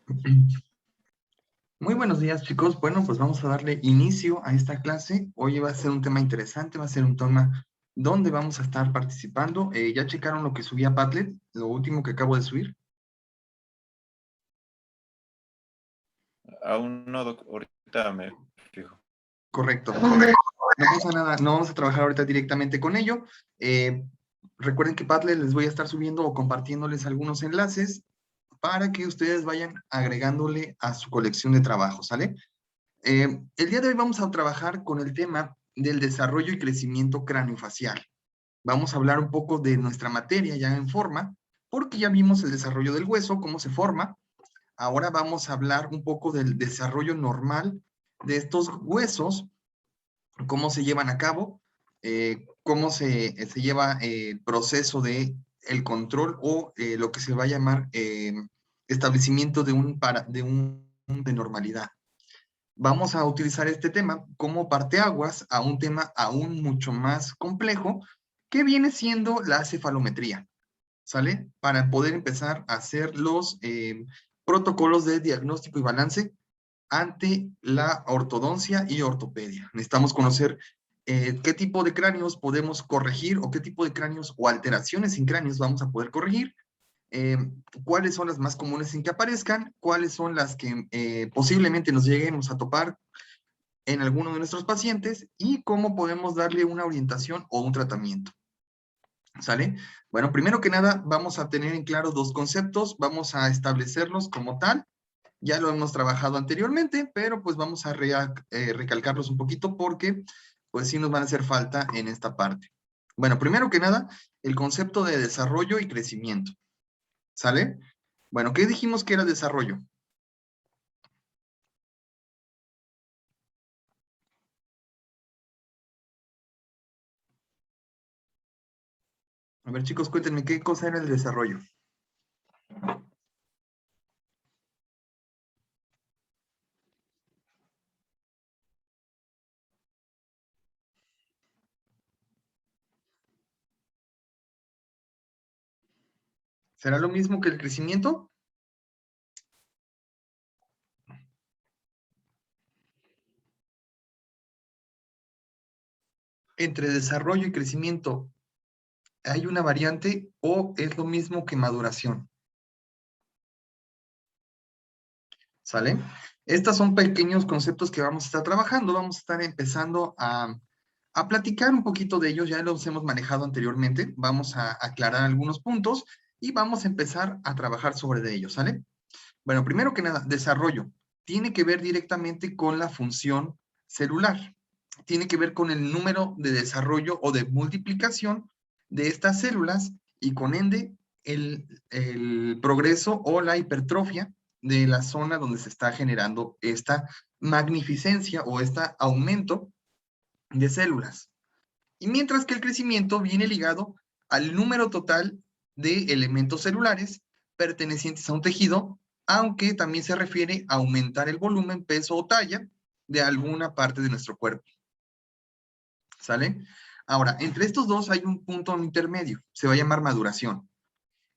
Muy buenos días, chicos. Bueno, pues vamos a darle inicio a esta clase. Hoy va a ser un tema interesante, va a ser un tema donde vamos a estar participando. ¿Ya checaron lo que subí a Padlet? Lo último que acabo de subir. Aún no, ahorita me fijo. Correcto. No pasa nada, no vamos a trabajar ahorita directamente con ello. Recuerden que Padlet les voy a estar subiendo o compartiéndoles algunos enlaces para que ustedes vayan agregándole a su colección de trabajo, ¿sale? El día de hoy vamos a trabajar con el tema del desarrollo y crecimiento craneofacial. Vamos a hablar un poco de nuestra materia ya en forma, porque ya vimos el desarrollo del hueso, cómo se forma. Ahora vamos a hablar un poco del desarrollo normal de estos huesos, cómo se llevan a cabo, cómo se lleva el proceso de el control o lo que se va a llamar establecimiento de normalidad. Vamos a utilizar este tema como parteaguas a un tema aún mucho más complejo que viene siendo la cefalometría, ¿sale? Para poder empezar a hacer los protocolos de diagnóstico y balance ante la ortodoncia y ortopedia. Necesitamos conocer qué tipo de cráneos podemos corregir o qué tipo de cráneos o alteraciones en cráneos vamos a poder corregir, eh, cuáles son las más comunes en que aparezcan, cuáles son las que posiblemente nos lleguemos a topar en alguno de nuestros pacientes y cómo podemos darle una orientación o un tratamiento. ¿Sale? Bueno, primero que nada, vamos a tener en claro dos conceptos, vamos a establecerlos como tal. Ya lo hemos trabajado anteriormente, pero pues vamos a recalcarlos un poquito porque pues sí nos van a hacer falta en esta parte. Bueno, primero que nada, el concepto de desarrollo y crecimiento. ¿Sale? Bueno, ¿qué dijimos que era desarrollo? A ver, chicos, cuéntenme, ¿qué cosa era el desarrollo? ¿Será lo mismo que el crecimiento? Entre desarrollo y crecimiento, ¿hay una variante o es lo mismo que maduración? ¿Sale? Estos son pequeños conceptos que vamos a estar trabajando, vamos a estar empezando a platicar un poquito de ellos, ya los hemos manejado anteriormente, vamos a aclarar algunos puntos y vamos a empezar a trabajar sobre de ellos, ¿sale? Bueno, primero que nada, desarrollo. Tiene que ver directamente con la función celular. Tiene que ver con el número de desarrollo o de multiplicación de estas células y con ende el progreso o la hipertrofia de la zona donde se está generando esta magnificencia o este aumento de células. Y mientras que el crecimiento viene ligado al número total de elementos celulares pertenecientes a un tejido, aunque también se refiere a aumentar el volumen, peso o talla de alguna parte de nuestro cuerpo. ¿Sale? Ahora, entre estos dos hay un punto intermedio, se va a llamar maduración.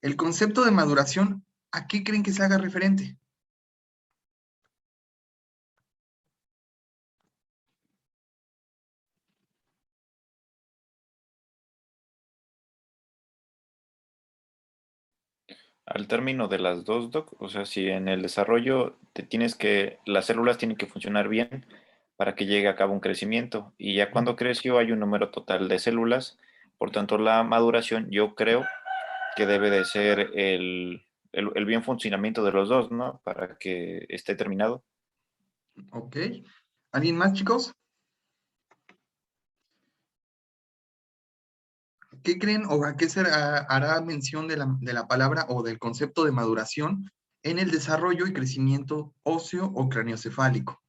El concepto de maduración, ¿a qué creen que se haga referente? Al término de las dos, Doc, o sea, si en el desarrollo las células tienen que funcionar bien para que llegue a cabo un crecimiento, y ya cuando creció hay un número total de células, por tanto la maduración yo creo que debe de ser el bien funcionamiento de los dos, ¿no? Para que esté terminado. ¿Ok? ¿Alguien más, chicos? ¿Qué creen o a qué se hará mención de la palabra o del concepto de maduración en el desarrollo y crecimiento óseo o craneoencefálico?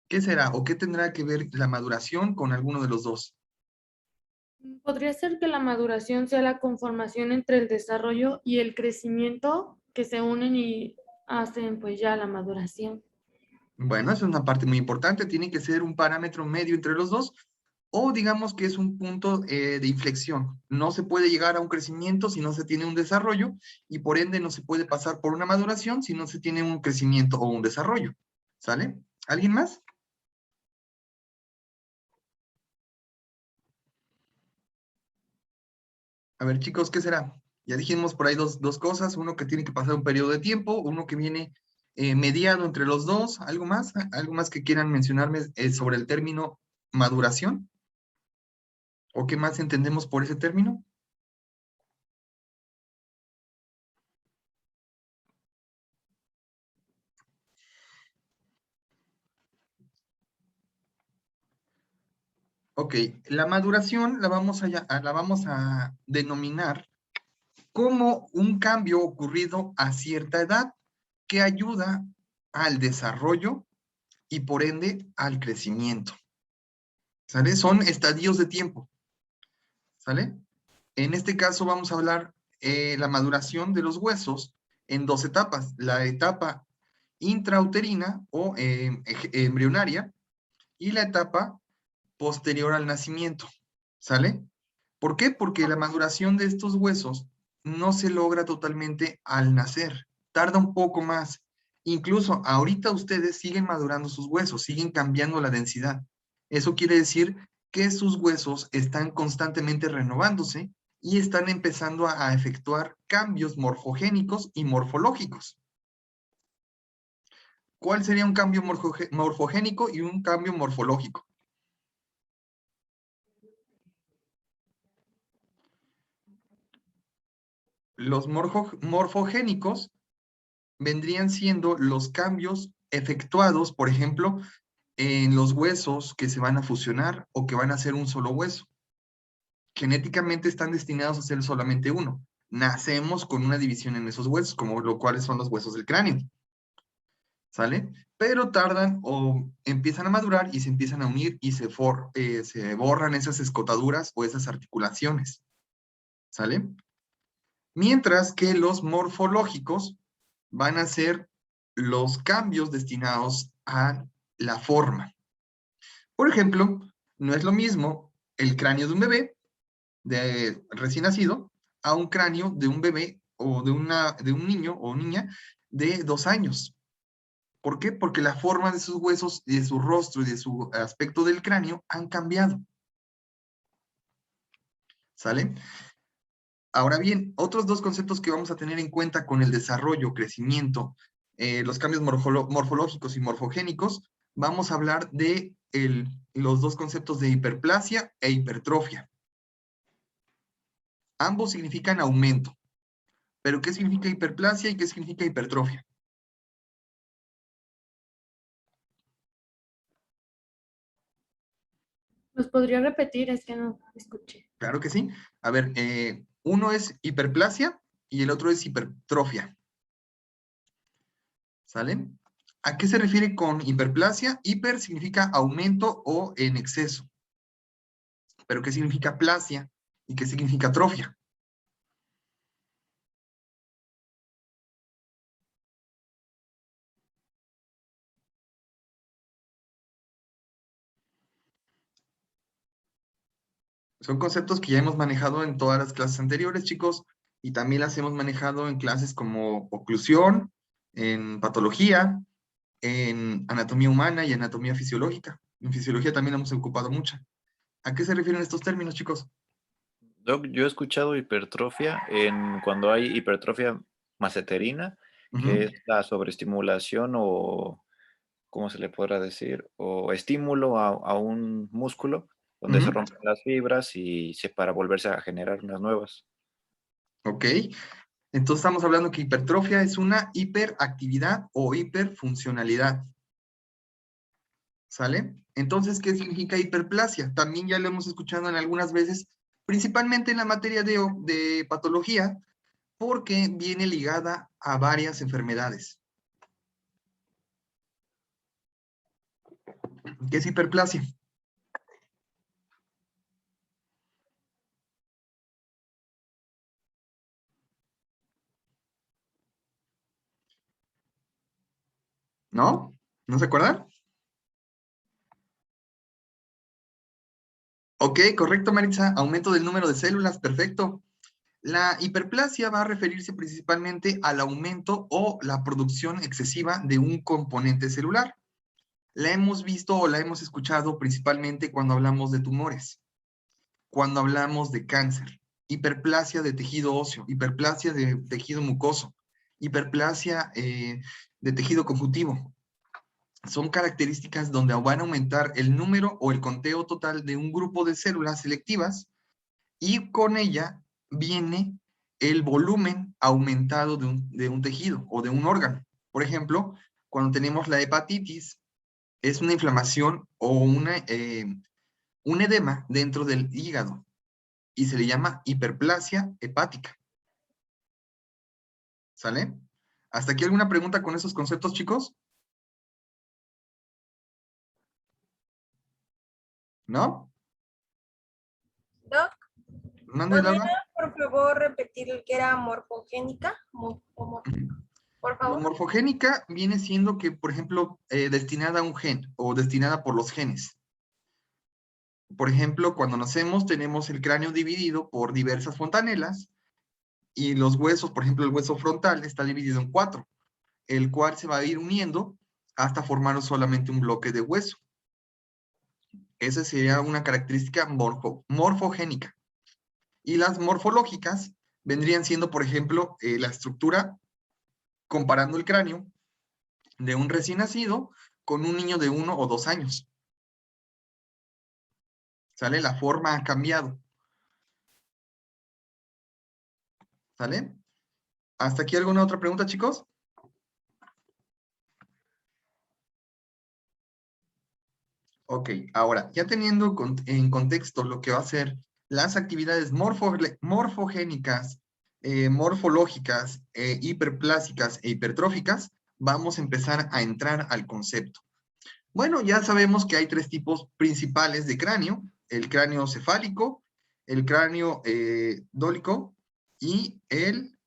¿Qué será o qué tendrá que ver la maduración con alguno de los dos? Podría ser que la maduración sea la conformación entre el desarrollo y el crecimiento que se unen y hacen pues ya la maduración. Bueno, esa es una parte muy importante, tiene que ser un parámetro medio entre los dos, o digamos que es un punto de inflexión. No se puede llegar a un crecimiento si no se tiene un desarrollo, y por ende no se puede pasar por una maduración si no se tiene un crecimiento o un desarrollo. ¿Sale? ¿Alguien más? A ver, chicos, ¿qué será? Ya dijimos por ahí dos cosas, uno que tiene que pasar un periodo de tiempo, uno que viene mediado entre los dos. ¿Algo más? ¿Algo más que quieran mencionarme sobre el término maduración? ¿O qué más entendemos por ese término? Ok, la maduración la vamos a denominar como un cambio ocurrido a cierta edad que ayuda al desarrollo y por ende al crecimiento. ¿Sale? Son estadios de tiempo. ¿Sale? En este caso vamos a hablar la maduración de los huesos en dos etapas. La etapa intrauterina o embrionaria y la etapa posterior al nacimiento. ¿Sale? ¿Por qué? Porque la maduración de estos huesos no se logra totalmente al nacer. Tarda un poco más. Incluso ahorita ustedes siguen madurando sus huesos, siguen cambiando la densidad. Eso quiere decir que sus huesos están constantemente renovándose y están empezando a efectuar cambios morfogénicos y morfológicos. ¿Cuál sería un cambio morfogénico y un cambio morfológico? Los morfogénicos vendrían siendo los cambios efectuados, por ejemplo, en los huesos que se van a fusionar o que van a ser un solo hueso. Genéticamente están destinados a ser solamente uno. Nacemos con una división en esos huesos, como lo cuales son los huesos del cráneo. ¿Sale? Pero tardan o empiezan a madurar y se empiezan a unir y se borran esas escotaduras o esas articulaciones. ¿Sale? Mientras que los morfológicos van a ser los cambios destinados a la forma. Por ejemplo, no es lo mismo el cráneo de un bebé de recién nacido a un cráneo de un bebé o de un niño o niña de 2 años. ¿Por qué? Porque la forma de sus huesos, de su rostro y de su aspecto del cráneo han cambiado. ¿Sale? Ahora bien, otros dos conceptos que vamos a tener en cuenta con el desarrollo, crecimiento, los cambios morfológicos y morfogénicos, vamos a hablar de los dos conceptos de hiperplasia e hipertrofia. Ambos significan aumento. ¿Pero qué significa hiperplasia y qué significa hipertrofia? ¿Los podría repetir? Es que no escuché. Claro que sí. A ver, uno es hiperplasia y el otro es hipertrofia. ¿Sale? ¿A qué se refiere con hiperplasia? Hiper significa aumento o en exceso. ¿Pero qué significa plasia y qué significa atrofia? Son conceptos que ya hemos manejado en todas las clases anteriores, chicos, y también las hemos manejado en clases como oclusión, en patología, en anatomía humana y anatomía fisiológica. En fisiología también hemos ocupado mucho. ¿A qué se refieren estos términos, chicos? Doc, yo he escuchado hipertrofia cuando hay hipertrofia maceterina, que Ujú, es la sobreestimulación o, ¿cómo se le podrá decir? O estímulo a un músculo donde se ujú. rompen las fibras para volverse a generar unas nuevas. Ok. Entonces estamos hablando que hipertrofia es una hiperactividad o hiperfuncionalidad. ¿Sale? Entonces, ¿qué significa hiperplasia? También ya lo hemos escuchado en algunas veces, principalmente en la materia de patología, porque viene ligada a varias enfermedades. ¿Qué es hiperplasia? ¿No? ¿No se acuerdan? Ok, correcto, Maritza. Aumento del número de células, perfecto. La hiperplasia va a referirse principalmente al aumento o la producción excesiva de un componente celular. La hemos visto o la hemos escuchado principalmente cuando hablamos de tumores, cuando hablamos de cáncer, hiperplasia de tejido óseo, hiperplasia de tejido mucoso, hiperplasia de tejido conjuntivo. Son características donde van a aumentar el número o el conteo total de un grupo de células selectivas y con ella viene el volumen aumentado de un tejido o de un órgano. Por ejemplo, cuando tenemos la hepatitis, es una inflamación o un edema dentro del hígado y se le llama hiperplasia hepática. ¿Sale? ¿Hasta aquí alguna pregunta con esos conceptos, chicos? ¿No? Doc, ¿Mande, Laura? por favor, repetir el que era morfogénica. Por La favor. morfogénica viene siendo que, por ejemplo, destinada a un gen o destinada por los genes. Por ejemplo, cuando nacemos tenemos el cráneo dividido por diversas fontanelas y los huesos, por ejemplo, el hueso frontal está dividido en 4, el cual se va a ir uniendo hasta formar solamente un bloque de hueso. Esa sería una característica morfogénica. Y las morfológicas vendrían siendo, por ejemplo, la estructura comparando el cráneo de un recién nacido con un niño de 1 o 2 años. ¿Sale? La forma ha cambiado. ¿Sale? ¿Hasta aquí alguna otra pregunta, chicos? Ok, ahora, ya teniendo en contexto lo que va a ser las actividades morfogénicas, morfológicas, hiperplásicas e hipertróficas, vamos a empezar a entrar al concepto. Bueno, ya sabemos que hay 3 tipos principales de cráneo: el cráneo cefálico, el cráneo dólico y el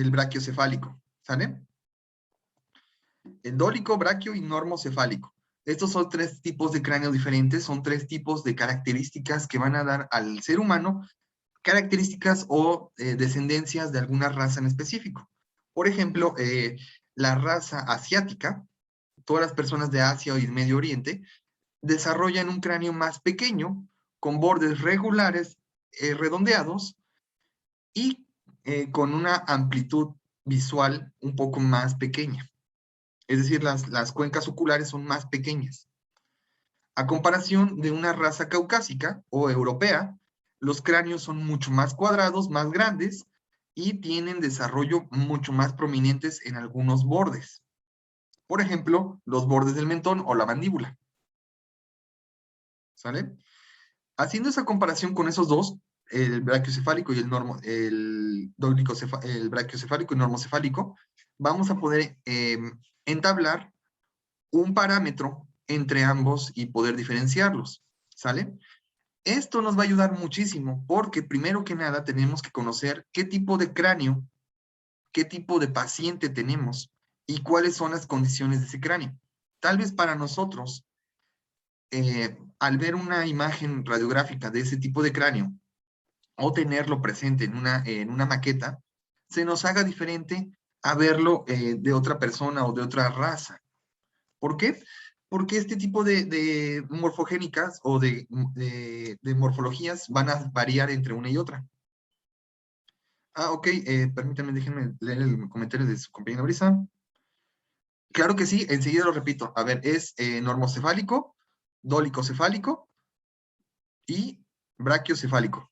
brachiocefálico, ¿sale? El dólico, braquio y normocefálico. Estos son 3 tipos de cráneo diferentes, son 3 tipos de características que van a dar al ser humano características o descendencias de alguna raza en específico. Por ejemplo, la raza asiática, todas las personas de Asia y Medio Oriente, desarrollan un cráneo más pequeño, con bordes regulares, redondeados, y con una amplitud visual un poco más pequeña. Es decir, las cuencas oculares son más pequeñas. A comparación de una raza caucásica o europea, los cráneos son mucho más cuadrados, más grandes, y tienen desarrollo mucho más prominentes en algunos bordes. Por ejemplo, los bordes del mentón o la mandíbula. ¿Sale? Haciendo esa comparación con esos dos, el brachiocefálico y el brachiocefálico y normocefálico, vamos a poder entablar un parámetro entre ambos y poder diferenciarlos, ¿sale? Esto nos va a ayudar muchísimo porque primero que nada tenemos que conocer qué tipo de cráneo, qué tipo de paciente tenemos y cuáles son las condiciones de ese cráneo. Tal vez para nosotros, al ver una imagen radiográfica de ese tipo de cráneo o tenerlo presente en una maqueta, se nos haga diferente a verlo de otra persona o de otra raza. ¿Por qué? Porque este tipo de morfogénicas o de morfologías van a variar entre una y otra. Ok, permítanme, déjenme leer el comentario de su compañera Brisa. Claro que sí, enseguida lo repito. A ver, es normocefálico, dólicocefálico y brachiocefálico.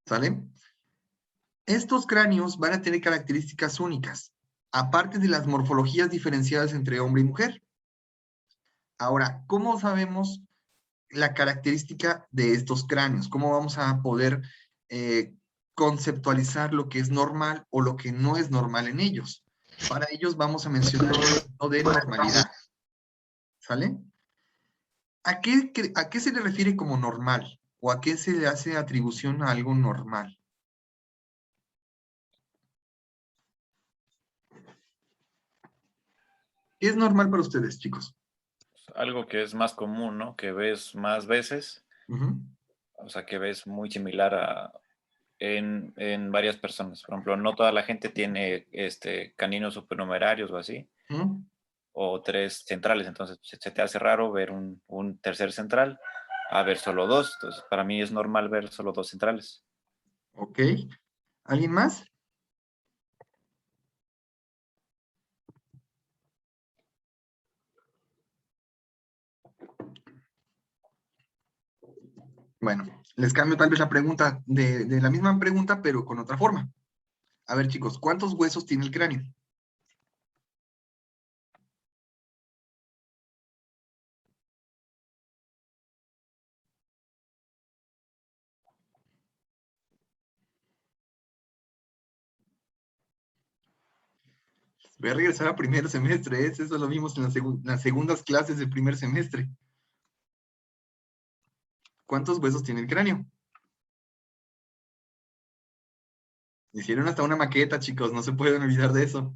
¿Sale? Estos cráneos van a tener características únicas, aparte de las morfologías diferenciadas entre hombre y mujer. Ahora, ¿cómo sabemos la característica de estos cráneos? ¿Cómo vamos a poder conceptualizar lo que es normal o lo que no es normal en ellos? Para ellos vamos a mencionar el concepto de normalidad. ¿Sale? ¿A qué se le refiere como normal? ¿O a qué se le hace atribución a algo normal? ¿Qué es normal para ustedes, chicos? Algo que es más común, ¿no? Que ves más veces, Ujú, o sea, que ves muy similar en varias personas. Por ejemplo, no toda la gente tiene caninos supernumerarios o así, ujú. o 3 centrales, entonces se te hace raro ver un tercer central a ver solo 2. Entonces, para mí es normal ver solo 2 centrales. Ok. ¿Alguien más? Bueno, les cambio tal vez la pregunta de la misma pregunta, pero con otra forma. A ver, chicos, ¿cuántos huesos tiene el cráneo? Voy a regresar a primer semestre, ¿eh? Eso lo vimos en las segundas clases del primer semestre. ¿Cuántos huesos tiene el cráneo? Hicieron hasta una maqueta, chicos, no se pueden olvidar de eso.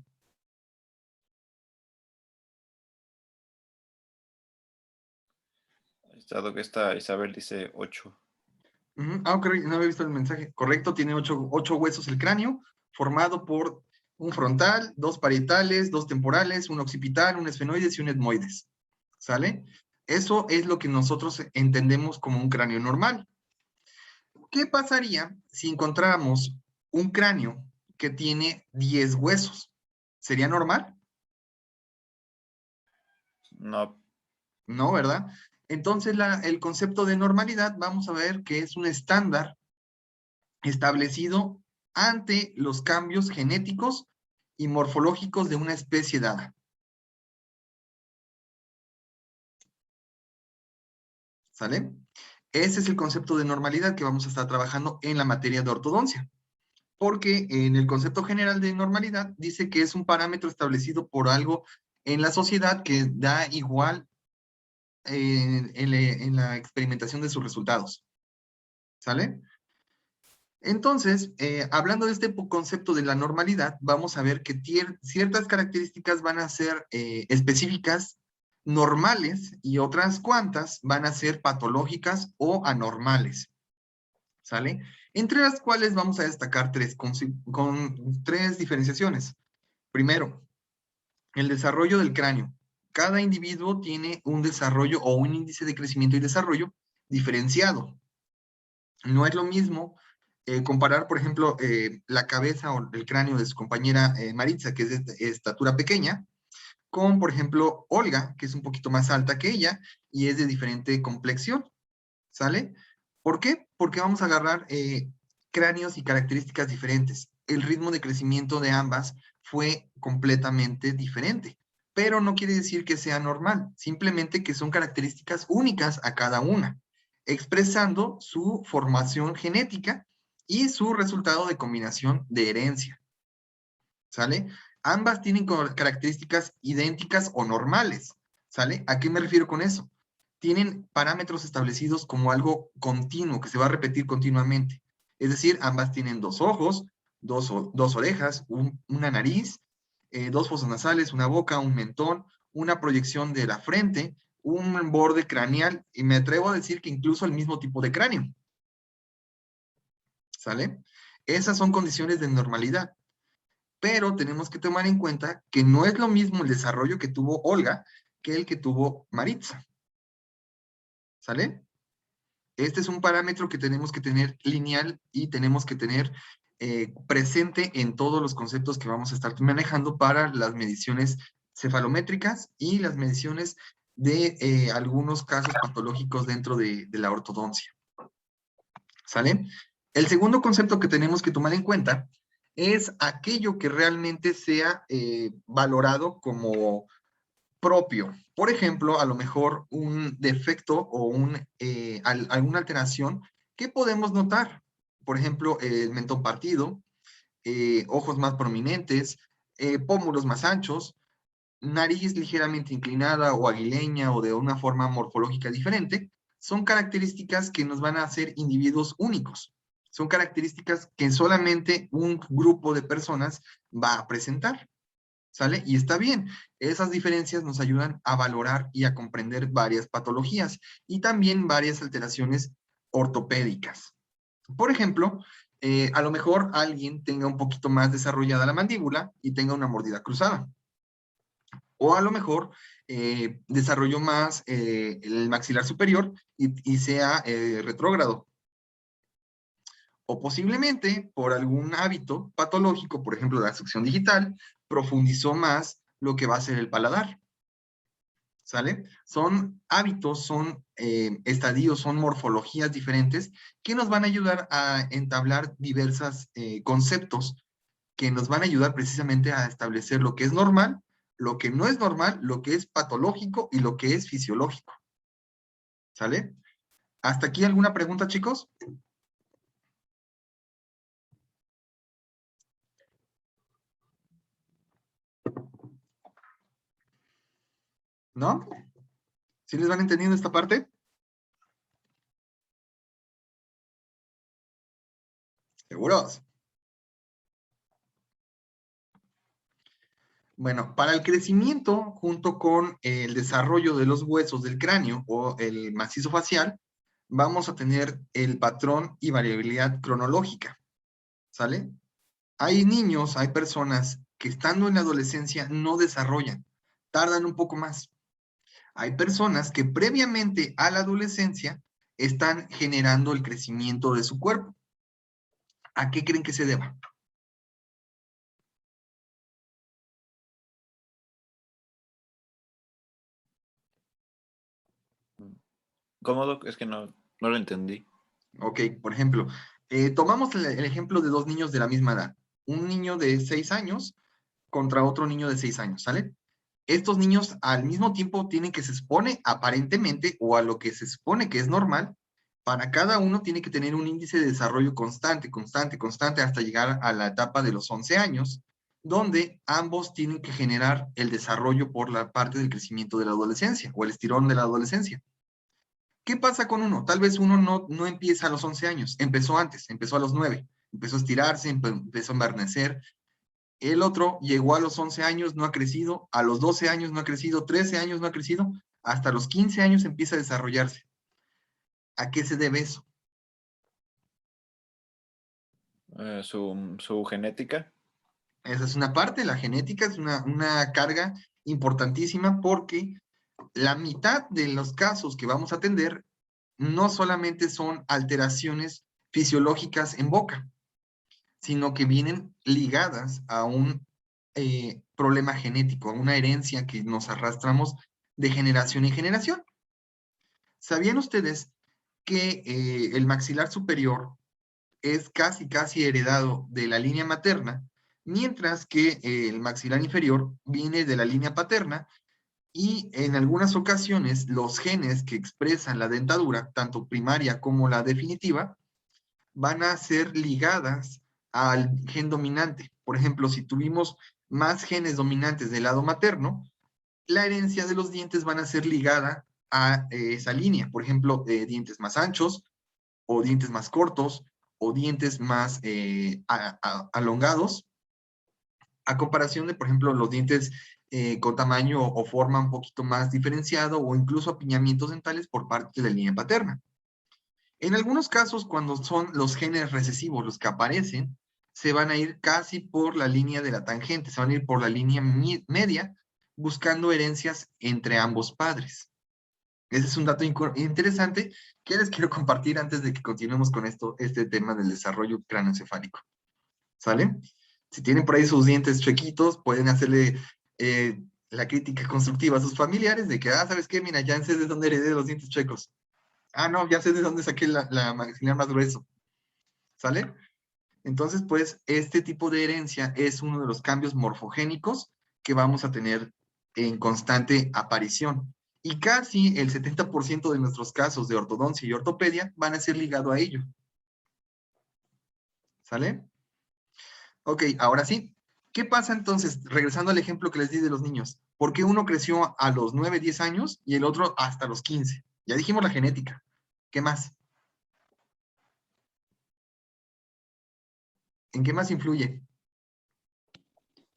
Dado que esta Isabel dice 8. Ujú. Ah, ok, no había visto el mensaje. Correcto, tiene ocho huesos el cráneo, formado por un frontal, dos parietales, dos temporales, un occipital, un esfenoides y un etmoides. ¿Sale? Eso es lo que nosotros entendemos como un cráneo normal. ¿Qué pasaría si encontráramos un cráneo que tiene 10 huesos? ¿Sería normal? No, No, ¿verdad? Entonces, el concepto de normalidad, vamos a ver que es un estándar establecido ante los cambios genéticos y morfológicos de una especie dada. ¿Sale? Ese es el concepto de normalidad que vamos a estar trabajando en la materia de ortodoncia. Porque en el concepto general de normalidad dice que es un parámetro establecido por algo en la sociedad que da igual en la experimentación de sus resultados. ¿Sale? Entonces, hablando de este concepto de la normalidad, vamos a ver que ciertas características van a ser específicas, normales, y otras cuantas van a ser patológicas o anormales. ¿Sale? Entre las cuales vamos a destacar con tres diferenciaciones. Primero, el desarrollo del cráneo. Cada individuo tiene un desarrollo o un índice de crecimiento y desarrollo diferenciado. No es lo mismo comparar, por ejemplo, la cabeza o el cráneo de su compañera Maritza, que es de estatura pequeña, con, por ejemplo, Olga, que es un poquito más alta que ella y es de diferente complexión. ¿Sale? ¿Por qué? Porque vamos a agarrar cráneos y características diferentes. El ritmo de crecimiento de ambas fue completamente diferente, pero no quiere decir que sea normal, simplemente que son características únicas a cada una, expresando su formación genética y su resultado de combinación de herencia. ¿Sale? Ambas tienen características idénticas o normales. ¿Sale? ¿A qué me refiero con eso? Tienen parámetros establecidos como algo continuo, que se va a repetir continuamente. Es decir, ambas tienen dos ojos, dos orejas, una nariz, dos fosas nasales, una boca, un mentón, una proyección de la frente, un borde craneal, y me atrevo a decir que incluso el mismo tipo de cráneo. ¿Sale? Esas son condiciones de normalidad. Pero tenemos que tomar en cuenta que no es lo mismo el desarrollo que tuvo Olga que el que tuvo Maritza. ¿Sale? Este es un parámetro que tenemos que tener lineal y tenemos que tener presente en todos los conceptos que vamos a estar manejando para las mediciones cefalométricas y las mediciones de algunos casos patológicos dentro de la ortodoncia. ¿Sale? El segundo concepto que tenemos que tomar en cuenta es aquello que realmente sea valorado como propio. Por ejemplo, a lo mejor un defecto o alguna alteración que podemos notar. Por ejemplo, el mentón partido, ojos más prominentes, pómulos más anchos, nariz ligeramente inclinada o aguileña o de una forma morfológica diferente, son características que nos van a hacer individuos únicos. Son características que solamente un grupo de personas va a presentar. ¿Sale? Y está bien. Esas diferencias nos ayudan a valorar y a comprender varias patologías y también varias alteraciones ortopédicas. Por ejemplo, a lo mejor alguien tenga un poquito más desarrollada la mandíbula y tenga una mordida cruzada. O a lo mejor desarrolló más el maxilar superior y sea retrógrado. O posiblemente por algún hábito patológico, por ejemplo la succión digital, profundizó más lo que va a ser el paladar. ¿Sale? Son hábitos, son estadios, son morfologías diferentes que nos van a ayudar a entablar diversos conceptos que nos van a ayudar precisamente a establecer lo que es normal, lo que no es normal, lo que es patológico y lo que es fisiológico. ¿Sale? ¿Hasta aquí alguna pregunta, chicos? ¿No? ¿Sí les van entendiendo esta parte? ¿Seguros? Bueno, para el crecimiento, junto con el desarrollo de los huesos del cráneo o el macizo facial, vamos a tener el patrón y variabilidad cronológica. ¿Sale? Hay niños, hay personas que estando en la adolescencia no desarrollan, tardan un poco más. Hay personas que previamente a la adolescencia están generando el crecimiento de su cuerpo. ¿A qué creen que se deba? ¿Cómo, Doc? Es que no lo entendí. Ok, por ejemplo, tomamos el ejemplo de dos niños de la misma edad. Un niño de 6 años contra otro niño de 6 años, ¿sale? Estos niños al mismo tiempo tienen que se supone aparentemente o a lo que se supone que es normal, para cada uno tiene que tener un índice de desarrollo constante, constante, constante hasta llegar a la etapa de los 11 años, donde ambos tienen que generar el desarrollo por la parte del crecimiento de la adolescencia o el estirón de la adolescencia. ¿Qué pasa con uno? Tal vez uno no empieza a los 11 años, empezó antes, empezó a los 9, empezó a estirarse, empezó a embarnecer. El otro llegó a los 11 años, no ha crecido, a los 12 años no ha crecido, 13 años no ha crecido, hasta los 15 años empieza a desarrollarse. ¿A qué se debe eso? Su genética. Esa es una parte, la genética es una carga importantísima porque la mitad de los casos que vamos a atender no solamente son alteraciones fisiológicas en boca, sino que vienen ligadas a un problema genético, a una herencia que nos arrastramos de generación en generación. ¿Sabían ustedes que el maxilar superior es casi heredado de la línea materna, mientras que el maxilar inferior viene de la línea paterna y en algunas ocasiones los genes que expresan la dentadura, tanto primaria como la definitiva, van a ser ligadas al gen dominante? Por ejemplo, si tuvimos más genes dominantes del lado materno, la herencia de los dientes van a ser ligada a esa línea. Por ejemplo, dientes más anchos o dientes más cortos o dientes más alongados, a comparación de, por ejemplo, los dientes con tamaño o forma un poquito más diferenciado o incluso apiñamientos dentales por parte de la línea paterna. En algunos casos, cuando son los genes recesivos los que aparecen, se van a ir casi por la línea de la tangente, se van a ir por la línea media, buscando herencias entre ambos padres. Ese es un dato interesante que les quiero compartir antes de que continuemos con este tema del desarrollo cráneoencefálico. ¿Sale? Si tienen por ahí sus dientes chuequitos, pueden hacerle la crítica constructiva a sus familiares de que, ¿sabes qué? Mira, ya sé de dónde heredé los dientes chuecos. No, ya sé de dónde saqué la maxilar más grueso. ¿Sale? Entonces, pues, este tipo de herencia es uno de los cambios morfogénicos que vamos a tener en constante aparición. Y casi el 70% de nuestros casos de ortodoncia y ortopedia van a ser ligados a ello. ¿Sale? Ok, ahora sí. ¿Qué pasa entonces? Regresando al ejemplo que les di de los niños. ¿Por qué uno creció a los 9, 10 años y el otro hasta los 15? Ya dijimos la genética. ¿Qué más? ¿En qué más influye?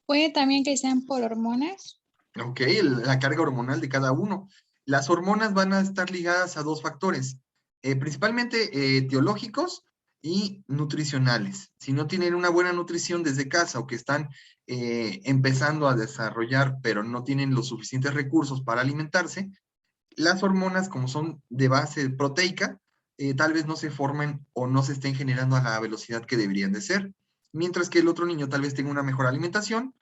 Puede también que sean por hormonas. Ok, la carga hormonal de cada uno. Las hormonas van a estar ligadas a dos factores, principalmente etiológicos y nutricionales. Si no tienen una buena nutrición desde casa o que están empezando a desarrollar, pero no tienen los suficientes recursos para alimentarse, las hormonas, como son de base proteica, tal vez no se formen o no se estén generando a la velocidad que deberían de ser. Mientras que el otro niño tal vez tenga una mejor alimentación,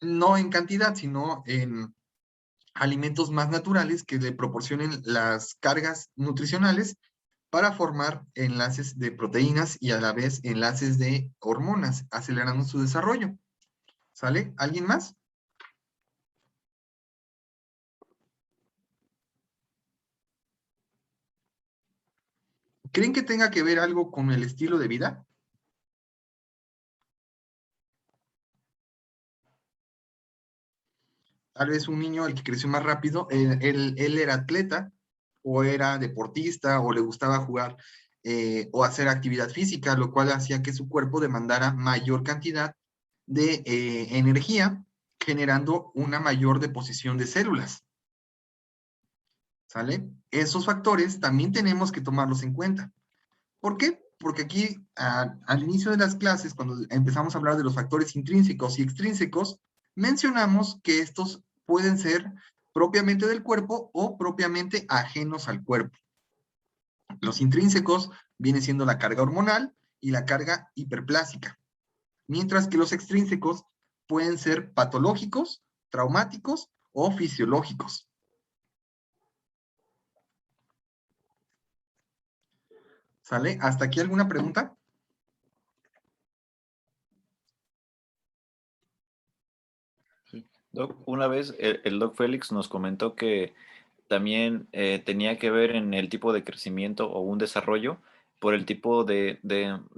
no en cantidad, sino en alimentos más naturales que le proporcionen las cargas nutricionales para formar enlaces de proteínas y a la vez enlaces de hormonas, acelerando su desarrollo. ¿Sale? ¿Alguien más? ¿Creen que tenga que ver algo con el estilo de vida? Tal vez un niño, el que creció más rápido, él era atleta, o era deportista, o le gustaba jugar o hacer actividad física, lo cual hacía que su cuerpo demandara mayor cantidad de energía, generando una mayor deposición de células. ¿Sale? Esos factores también tenemos que tomarlos en cuenta. ¿Por qué? Porque aquí, al inicio de las clases, cuando empezamos a hablar de los factores intrínsecos y extrínsecos, mencionamos que estos pueden ser propiamente del cuerpo o propiamente ajenos al cuerpo. Los intrínsecos vienen siendo la carga hormonal y la carga hiperplásica, mientras que los extrínsecos pueden ser patológicos, traumáticos o fisiológicos. ¿Sale? ¿Hasta aquí alguna pregunta? Doc, una vez el Doc Félix nos comentó que también tenía que ver en el tipo de crecimiento o un desarrollo por el tipo de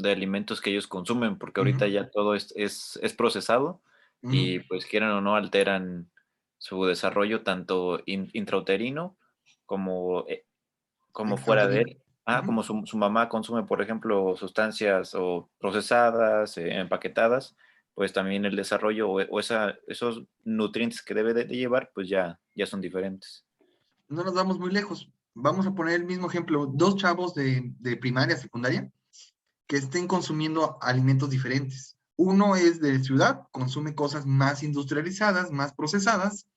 alimentos que ellos consumen, porque ahorita ya todo es procesado y pues quieran o no alteran su desarrollo tanto intrauterino como, como fuera de él. Como su mamá consume, por ejemplo, sustancias o procesadas, empaquetadas, pues también el desarrollo o esos nutrientes que debe de llevar, pues ya son diferentes. No nos vamos muy lejos. Vamos a poner el mismo ejemplo. Dos chavos de primaria, secundaria, que estén consumiendo alimentos diferentes. Uno es de ciudad, consume cosas más industrializadas, más procesadas,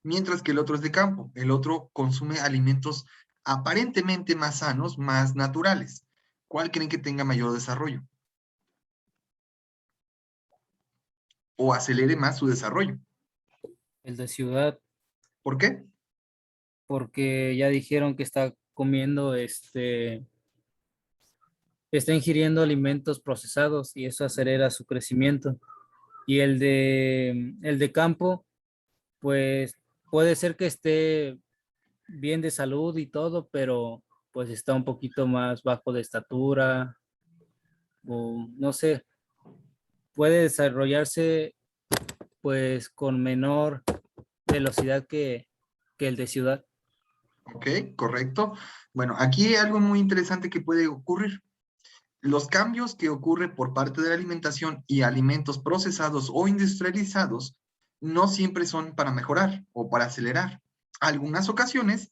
mientras que el otro es de campo. El otro consume alimentos aparentemente más sanos, más naturales. ¿Cuál creen que tenga mayor desarrollo? O acelere más su desarrollo. El de ciudad, ¿Por qué? porque ya dijeron que está comiendo, está ingiriendo alimentos procesados y eso acelera su crecimiento. Y el de campo, pues puede ser que esté bien de salud y todo, pero pues está un poquito más bajo de estatura o no sé, puede desarrollarse pues con menor velocidad que el de ciudad. Ok, correcto. Bueno, aquí hay algo muy interesante que puede ocurrir. Los cambios que ocurren por parte de la alimentación y alimentos procesados o industrializados no siempre son para mejorar o para acelerar. Algunas ocasiones,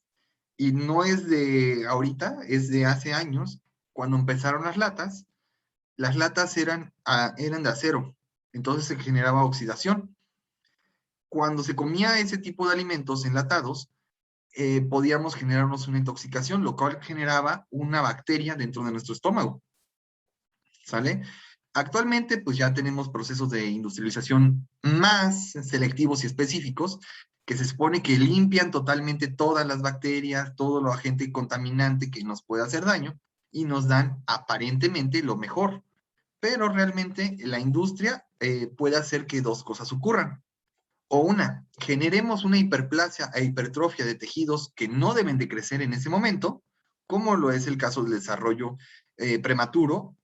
y no es de ahorita, es de hace años, cuando empezaron las latas eran de acero, entonces se generaba oxidación. Cuando se comía ese tipo de alimentos enlatados, podíamos generarnos una intoxicación, lo cual generaba una bacteria dentro de nuestro estómago. ¿Sale? Actualmente, pues ya tenemos procesos de industrialización más selectivos y específicos que se supone que limpian totalmente todas las bacterias, todo lo agente contaminante que nos puede hacer daño y nos dan aparentemente lo mejor. Pero realmente la industria puede hacer que dos cosas ocurran. O una, generemos una hiperplasia e hipertrofia de tejidos que no deben de crecer en ese momento, como lo es el caso del desarrollo prematuro,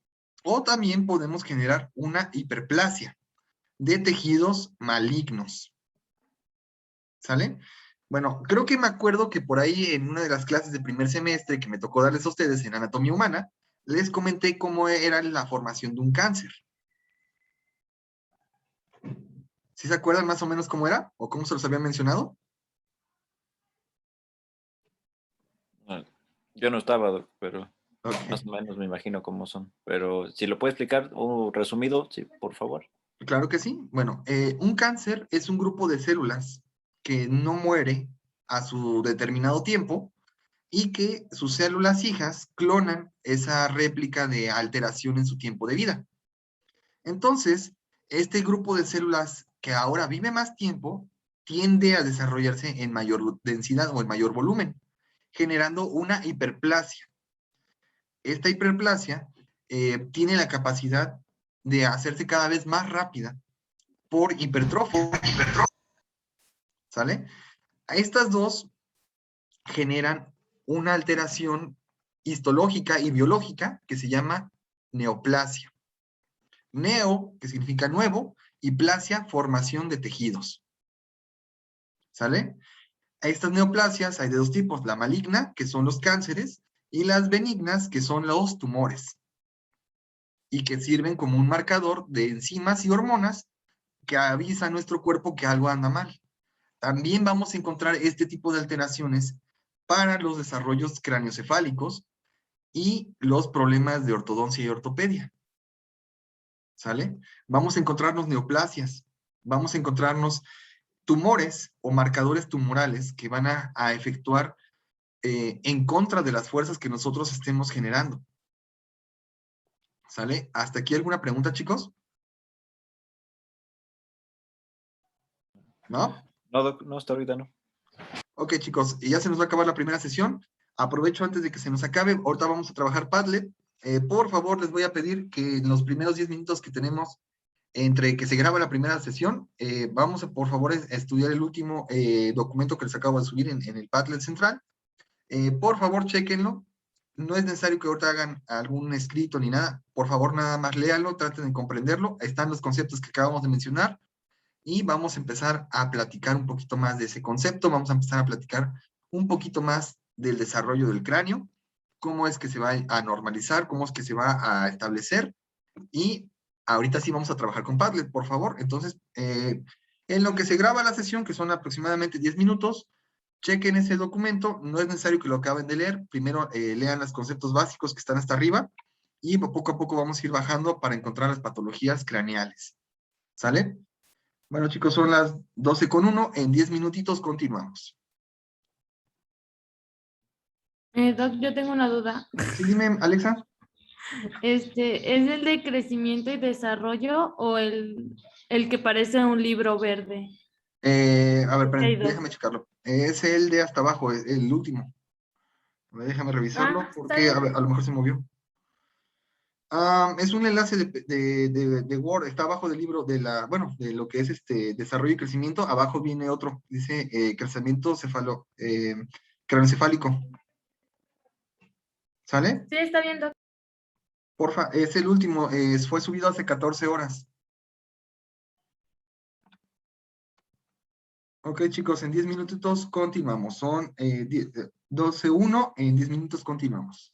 o también podemos generar una hiperplasia de tejidos malignos. ¿Sale? Bueno, creo que me acuerdo que por ahí en una de las clases de primer semestre que me tocó darles a ustedes en anatomía humana, les comenté cómo era la formación de un cáncer. ¿Sí se acuerdan más o menos cómo era? ¿O cómo se los había mencionado? Yo no estaba, Doc, pero Ok. más o menos me imagino cómo son. Pero si lo puede explicar o resumido, sí, por favor. Claro que sí. Bueno, un cáncer es un grupo de células que no muere a su determinado tiempo y que sus células hijas clonan esa réplica de alteración en su tiempo de vida. Entonces, este grupo de células que ahora vive más tiempo tiende a desarrollarse en mayor densidad o en mayor volumen, generando una hiperplasia. Esta hiperplasia tiene la capacidad de hacerse cada vez más rápida por hipertrofia. ¿Sale? Estas dos generan una alteración histológica y biológica que se llama neoplasia. Neo, que significa nuevo, y plasia, formación de tejidos. ¿Sale? A estas neoplasias hay de dos tipos, la maligna, que son los cánceres, y las benignas, que son los tumores, y que sirven como un marcador de enzimas y hormonas que avisa a nuestro cuerpo que algo anda mal. También vamos a encontrar este tipo de alteraciones para los desarrollos craneoencefálicos y los problemas de ortodoncia y ortopedia. ¿Sale? Vamos a encontrarnos neoplasias, vamos a encontrarnos tumores o marcadores tumorales que van a efectuar en contra de las fuerzas que nosotros estemos generando. ¿Sale? ¿Hasta aquí alguna pregunta, chicos? ¿No? No, Doc, no, hasta ahorita no. Ok, chicos, y ya se nos va a acabar la primera sesión. Aprovecho antes de que se nos acabe. Ahorita vamos a trabajar Padlet. Por favor, les voy a pedir que en los primeros 10 minutos que tenemos entre que se graba la primera sesión, vamos a, por favor, a estudiar el último documento que les acabo de subir en el Padlet central. Por favor, chéquenlo. No es necesario que ahorita hagan algún escrito ni nada. Por favor, nada más léanlo, traten de comprenderlo. Están los conceptos que acabamos de mencionar. Y vamos a empezar a platicar un poquito más de ese concepto, vamos a empezar a platicar un poquito más del desarrollo del cráneo, cómo es que se va a normalizar, cómo es que se va a establecer, y ahorita sí vamos a trabajar con Padlet, por favor. Entonces, en lo que se graba la sesión, que son aproximadamente 10 minutos, chequen ese documento, no es necesario que lo acaben de leer, primero lean los conceptos básicos que están hasta arriba, y poco a poco vamos a ir bajando para encontrar las patologías craneales. ¿Sale? Bueno, chicos, son las 12:01. En 10 minutitos continuamos. Doc, yo tengo una duda. Sí, dime, Alexa. ¿Es el de crecimiento y desarrollo o el que parece un libro verde? A ver, Hay esperen, dos. déjame checarlo. Es el de hasta abajo, el último. A ver, déjame revisarlo Está porque bien. a lo mejor se movió. Es un enlace de Word, está abajo del libro de lo que es desarrollo y crecimiento. Abajo viene otro, dice crecimiento craneoencefálico. ¿Sale? Sí, está bien, Doc. Porfa, es el último, fue subido hace 14 horas. Ok, chicos, en 10 minutitos continuamos. Son 12:01, en 10 minutos continuamos.